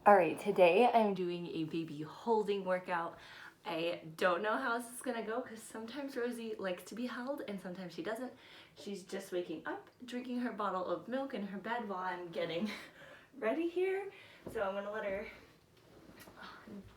All right, today I'm doing a baby holding workout. I don't know how this is gonna go because sometimes Rosie likes to be held and sometimes she doesn't. She's just waking up, drinking her bottle of milk in her bed while I'm getting ready here. So I'm gonna let her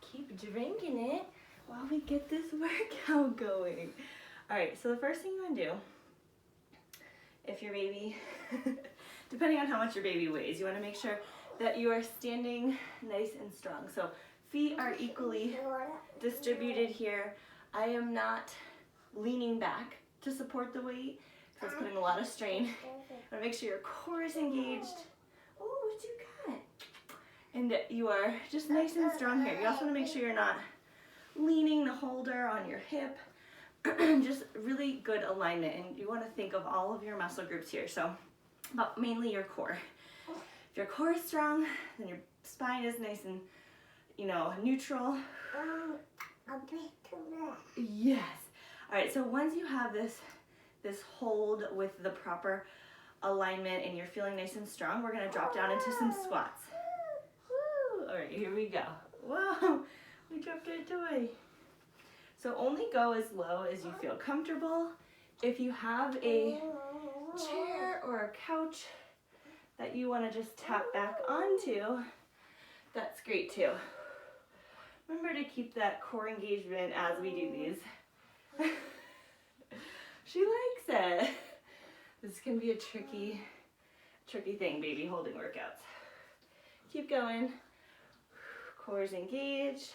keep drinking it while we get this workout going. All right, so the first thing you wanna do, if your baby, depending on how much your baby weighs, you wanna make sure that you are standing nice and strong. So feet are equally distributed here. I am not leaning back to support the weight, so it's putting a lot of strain. You wanna make sure your core is engaged. Oh, what you got? And that you are just nice and strong here. You also wanna make sure you're not leaning the holder on your hip. Just really good alignment, and you wanna think of all of your muscle groups here. So, but mainly your core. If your core is strong, then your spine is nice and, neutral. Yes. All right, so once you have this hold with the proper alignment and you're feeling nice and strong, we're gonna drop down into some squats. Woo. All right, here we go. Whoa, we dropped our toy. So only go as low as you feel comfortable. If you have a chair or a couch that you want to just tap back onto, that's great too. Remember to keep that core engagement as we do these. She likes it. This can be a tricky thing, baby holding workouts. Keep going. Core is engaged.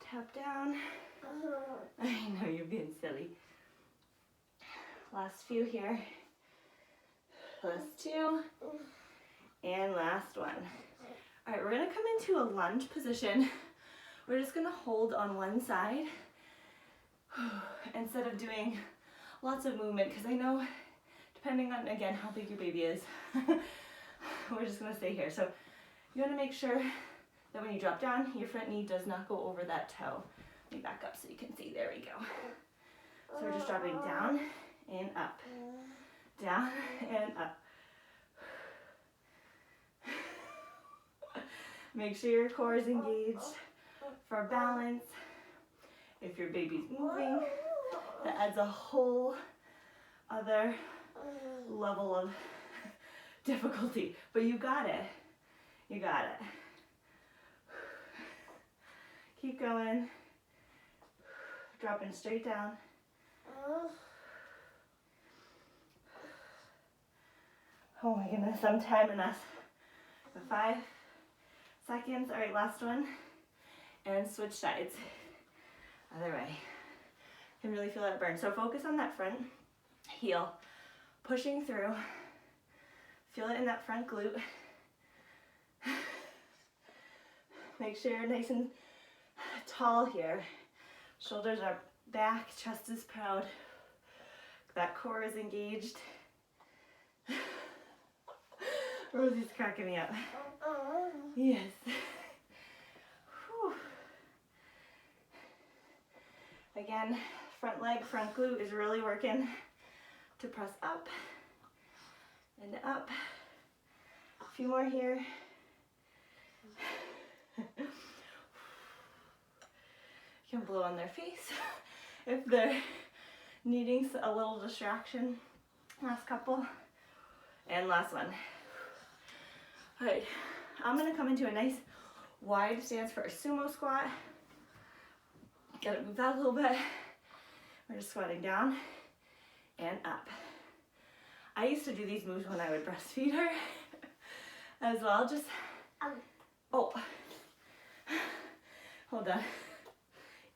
Tap down. I know you're being silly. Last few here. Last two, and last one. All right, we're gonna come into a lunge position. We're just gonna hold on one side instead of doing lots of movement, because I know, depending on, again, how big your baby is, we're just gonna stay here. So you wanna make sure that when you drop down, your front knee does not go over that toe. Let me back up so you can see, there we go. So we're just dropping down and up. Down and up. Make sure your core is engaged for balance. If your baby's moving, that adds a whole other level of difficulty. But you got it. You got it. Keep going. Dropping straight down. Oh my goodness, I'm timing us. 5 seconds. All right, last one. And switch sides. Other way. Can really feel that burn. So focus on that front heel. Pushing through. Feel it in that front glute. Make sure you're nice and tall here. Shoulders are back, chest is proud. That core is engaged. Rosie's cracking me up. Yes. Whew. Again, front leg, front glute is really working to press up and up. A few more here. You can blow on their face if they're needing a little distraction. Last couple. And last one. All right, I'm gonna come into a nice wide stance for a sumo squat. Gotta move that a little bit. We're just squatting down and up. I used to do these moves when I would breastfeed her as well. Just, oh, hold on.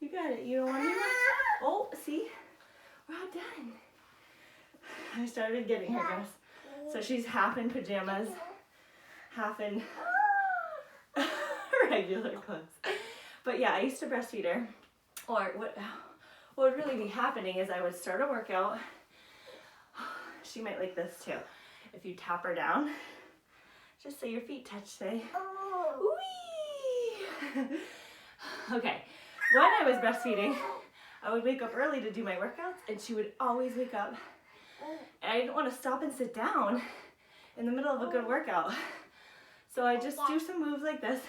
You got it, you don't want to? Oh, see, we're all done. I started getting her dressed. So she's half in pajamas, half in regular clothes. But yeah, I used to breastfeed her. Or what would really be happening is I would start a workout. She might like this too. If you tap her down, just so your feet touch, say, wee. Okay, when I was breastfeeding, I would wake up early to do my workouts, and she would always wake up. And I didn't want to stop and sit down in the middle of a good workout. So I just do some moves like this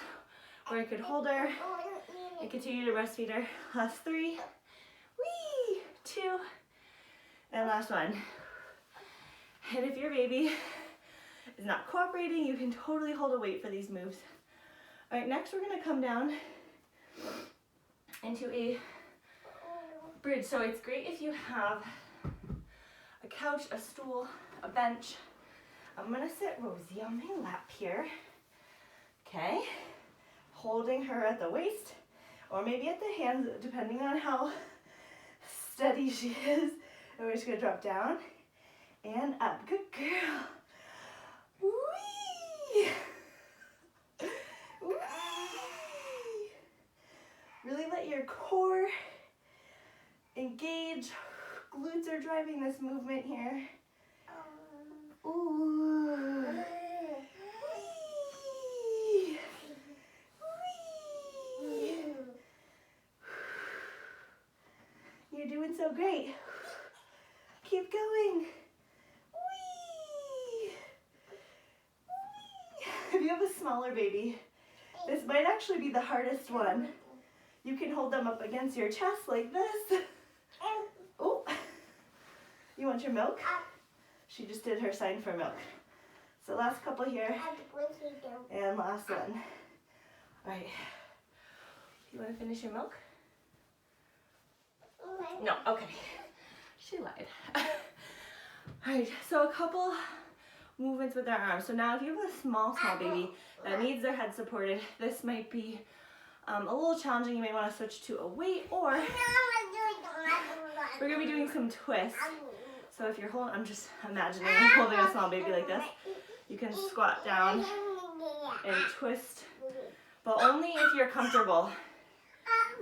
or I could hold her and continue to breastfeed her. Last 3, whee, 2, and last 1. And if your baby is not cooperating, you can totally hold a weight for these moves. All right, next we're gonna come down into a bridge. So it's great if you have a couch, a stool, a bench. I'm gonna sit Rosie on my lap here. Okay, holding her at the waist or maybe at the hands, depending on how steady she is. And we're just gonna drop down and up. Good girl. Whee! Whee! Really let your core engage. Glutes are driving this movement here. Ooh. Whee! Whee! You're doing so great. Keep going. Whee! Whee! If you have a smaller baby, this might actually be the hardest one. You can hold them up against your chest like this. Oh, you want your milk? She just did her sign for milk. So last couple here, and last one. All right, you want to finish your milk? No, okay. She lied. All right, so a couple movements with our arms. So now if you have a small baby that needs their head supported, this might be a little challenging. You may want to switch to a weight, or we're going to be doing some twists. So if you're holding, I'm just imagining I'm holding a small baby like this. You can squat down and twist, but only if you're comfortable.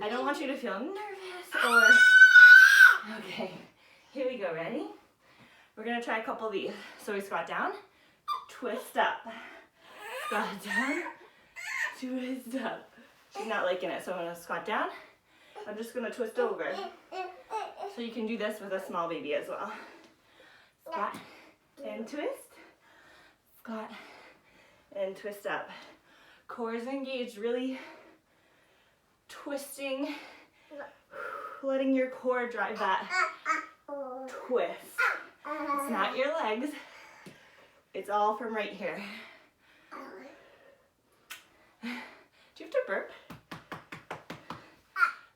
I don't want you to feel nervous or... Okay, here we go, ready? We're gonna try a couple of these. So we squat down, twist up, squat down, twist up. She's not liking it, so I'm gonna squat down. I'm just gonna twist over. So you can do this with a small baby as well. Squat and twist, squat and twist up. Core is engaged, really twisting, letting your core drive that twist. It's not your legs, it's all from right here. Do you have to burp?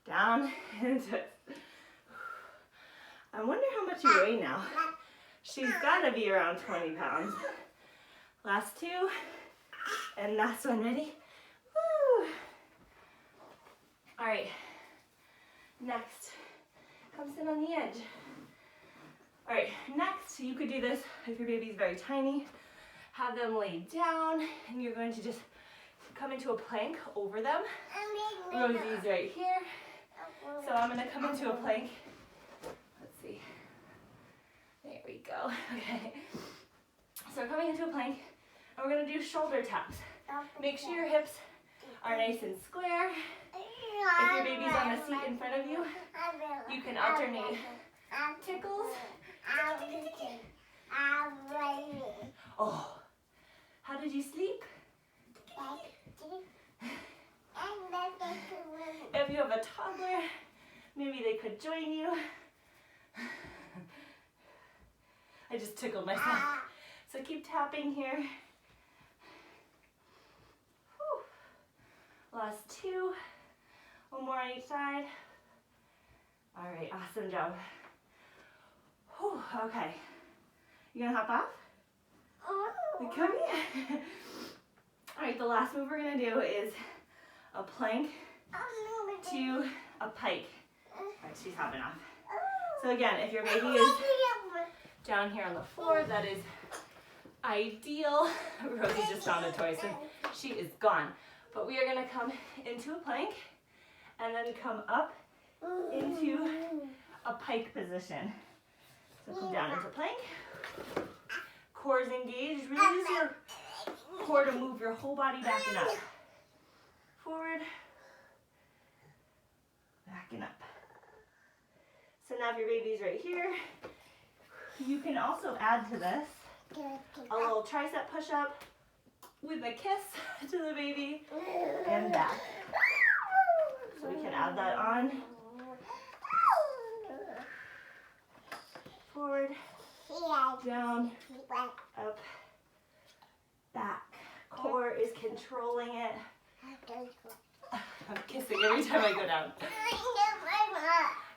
Down and twist. I wonder how much you weigh now. She's gotta be around 20 pounds. Last 2, and last one, ready? Woo! All right, next, come sit on the edge. All right, next, you could do this if your baby's very tiny. Have them lay down, and you're going to just come into a plank over them. Rosie's right here. So I'm gonna come into a plank. Let's see. There we go. Okay. So we're coming into a plank, and we're gonna do shoulder taps. Make sure your hips are nice and square. If your baby's on the seat in front of you, you can alternate tickles. Oh, how did you sleep? If you have a toddler, maybe they could join you. I just tickled myself. So keep tapping here. Whew. Last 2. One more on each side. All right, awesome job. Whew, okay. You gonna hop off? Come here. All right, the last move we're gonna do is a plank to a pike. All right, she's hopping off. So again, if your baby is down here on the floor, that is ideal. Rosie just found a toy, so she is gone. But we are gonna come into a plank and then come up into a pike position. So come down into plank. Core is engaged. Really use your core to move your whole body back and up. Forward, back and up. So now if your baby's right here, you can also add to this a little tricep push-up with a kiss to the baby and and back. So we can add that on. Forward, down, up, back. Core is controlling it. I'm kissing every time I go down.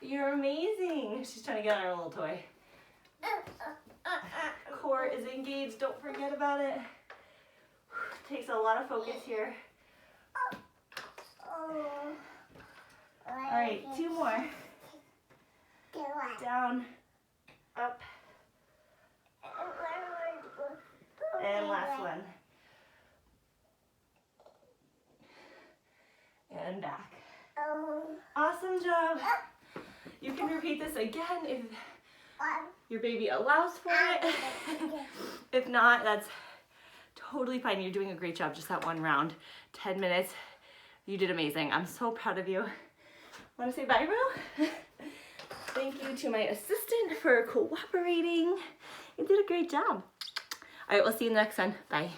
You're amazing. She's trying to get on her little toy. Core is engaged. Don't forget about it. Takes a lot of focus here. All right, 2 more. Down, up, and last one. And back. Awesome job. You can repeat this again if your baby allows for it. If not, that's totally fine. You're doing a great job. Just that one round, 10 minutes. You did amazing. I'm so proud of you. Want to say bye, Ro? Thank you to my assistant for cooperating. You did a great job. All right, we'll see you in the next one. Bye.